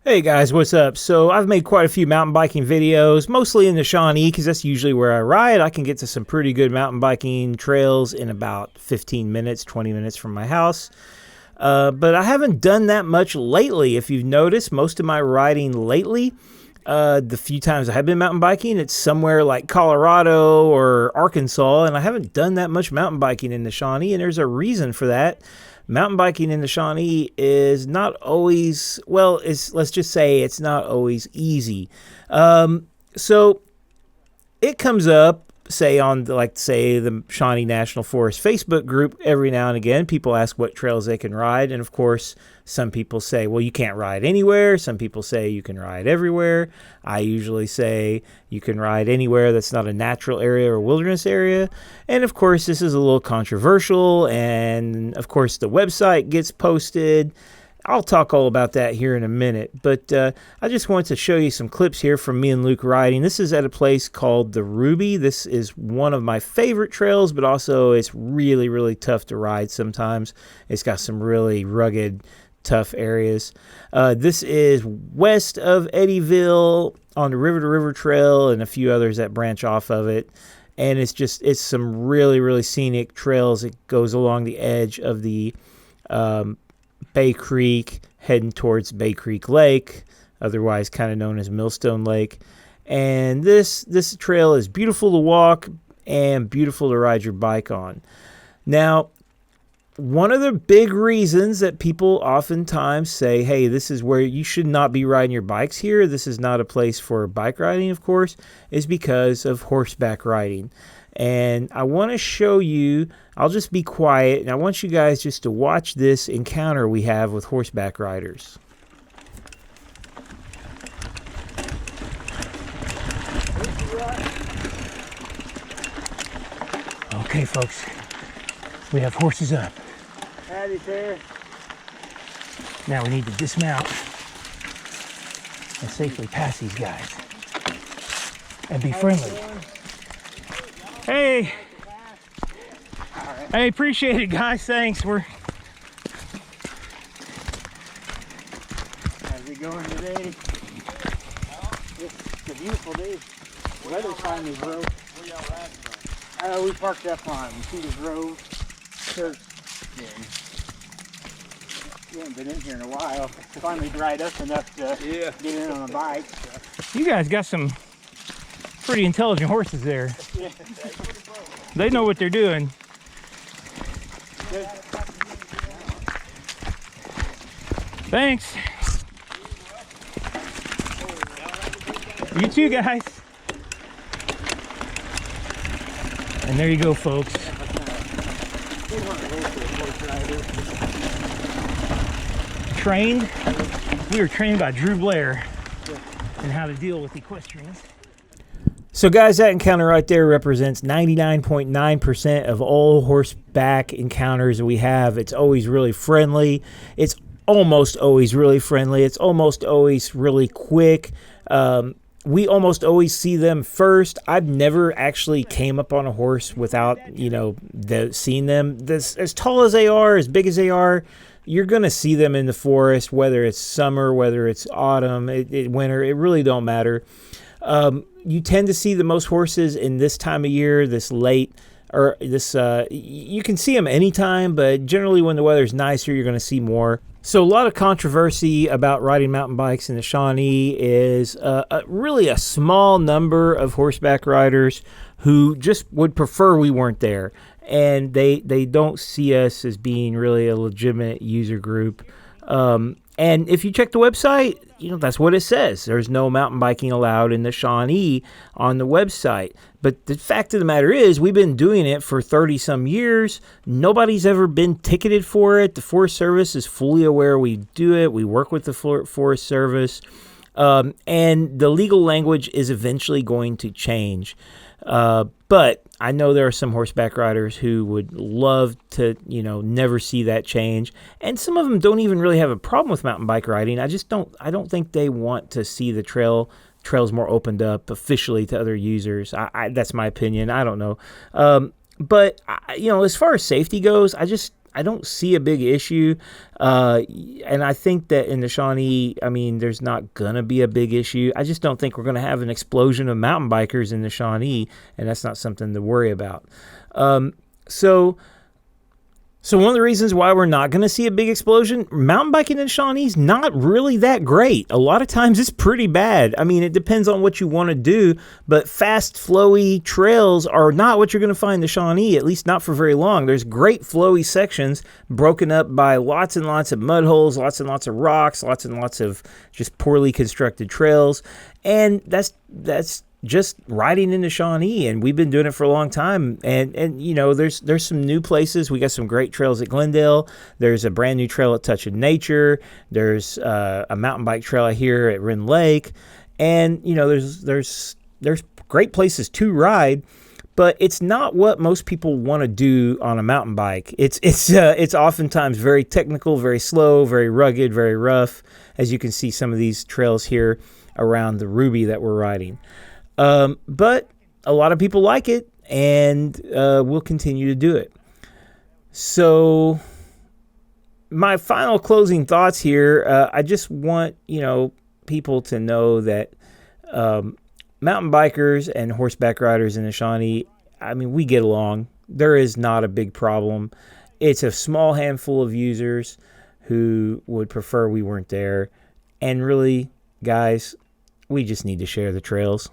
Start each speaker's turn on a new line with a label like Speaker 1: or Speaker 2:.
Speaker 1: Hey guys, what's up? So I've made quite a few mountain biking videos, mostly in the Shawnee because that's usually where I ride. I can get to some pretty good mountain biking trails in about 15 minutes, 20 minutes from my house. But I haven't done that much lately. If you've noticed, most of my riding lately, the few times I have been mountain biking, it's somewhere like Colorado or Arkansas, and I haven't done that much mountain biking in the Shawnee, and there's a reason for that. Mountain biking in the Shawnee is not always, well, let's just say it's not always easy. So it comes up, say on the Shawnee National Forest Facebook group every now and again. People ask what trails they can ride, and of course, some people say, well, you can't ride anywhere. Some people say you can ride everywhere. I usually say you can ride anywhere that's not a natural area or wilderness area. And of course, this is a little controversial, and of course, the website gets posted. I'll talk all about that here in a minute, but I just wanted to show you some clips here from me and Luke riding. This is at a place called the Ruby. This is one of my favorite trails, but also it's really, really tough to ride sometimes. It's got some really rugged, tough areas. This is west of Eddyville on the River to River Trail and a few others that branch off of it. And it's some really, really scenic trails. It goes along the edge of the Bay Creek, heading towards Bay Creek Lake, otherwise kind of known as Millstone Lake. And this trail is beautiful to walk and beautiful to ride your bike on. Now, one of the big reasons that people oftentimes say, hey, this is where you should not be riding your bikes here, this is not a place for bike riding, of course, is because of horseback riding. And I want to show you, I'll just be quiet, and I want you guys just to watch this encounter we have with horseback riders. Okay, folks, we have horses up.
Speaker 2: Howdy, sir.
Speaker 1: Now we need to dismount and safely pass these guys and be friendly. Hey, I appreciate it, guys. Thanks.
Speaker 2: How's it going today? It's a beautiful day. The weather's finally broke.
Speaker 3: Where y'all riding from?
Speaker 2: We parked up on Cedar Grove. Church. We haven't been in here in a while. Finally dried up enough to get in on a bike.
Speaker 1: You guys got some pretty intelligent horses there.
Speaker 2: Yeah.
Speaker 1: They know what they're doing.
Speaker 2: Good.
Speaker 1: Thanks. You too, guys. And there you go, folks. Trained. We were trained by Drew Blair in how to deal with equestrians. So guys, that encounter right there represents 99.9% of all horseback encounters we have. It's always really friendly. It's almost always really friendly. It's almost always really quick. We almost always see them first. I've never actually came up on a horse without, seeing them. As tall as they are, as big as they are, you're going to see them in the forest, whether it's summer, whether it's autumn, winter. It really don't matter. You tend to see the most horses in this time of year, this late, or this, you can see them anytime, but generally when the weather's nicer, you're going to see more. So a lot of controversy about riding mountain bikes in the Shawnee is really a small number of horseback riders who just would prefer we weren't there. And they don't see us as being really a legitimate user group. And if you check the website, that's what it says. There's no mountain biking allowed in the Shawnee on the website. But the fact of the matter is, we've been doing it for 30-some years. Nobody's ever been ticketed for it. The Forest Service is fully aware we do it. We work with the Forest Service. And the legal language is eventually going to change. But I know there are some horseback riders who would love to, never see that change. And some of them don't even really have a problem with mountain bike riding. I don't think they want to see the trails more opened up officially to other users. That's my opinion. I don't know. But as far as safety goes, I don't see a big issue. And I think that in the Shawnee, I mean, there's not going to be a big issue. I just don't think we're going to have an explosion of mountain bikers in the Shawnee, and that's not something to worry about. So one of the reasons why we're not going to see a big explosion, mountain biking in Shawnee is not really that great. A lot of times it's pretty bad. I mean, it depends on what you want to do, but fast, flowy trails are not what you're going to find in the Shawnee, at least not for very long. There's great flowy sections broken up by lots and lots of mud holes, lots and lots of rocks, lots and lots of just poorly constructed trails. And that's just riding into Shawnee, and we've been doing it for a long time. And you know, there's some new places. We got some great trails at Glendale. There's a brand new trail at Touch of Nature. There's a mountain bike trail here at Wren Lake, and you know, there's great places to ride. But it's not what most people want to do on a mountain bike. It's oftentimes very technical, very slow, very rugged, very rough. As you can see, some of these trails here around the Ruby that we're riding. But a lot of people like it, and we'll continue to do it. So my final closing thoughts here, I just want, you know, people to know that mountain bikers and horseback riders in the Shawnee, I mean, we get along. There is not a big problem. It's a small handful of users who would prefer we weren't there. And really, guys, we just need to share the trails.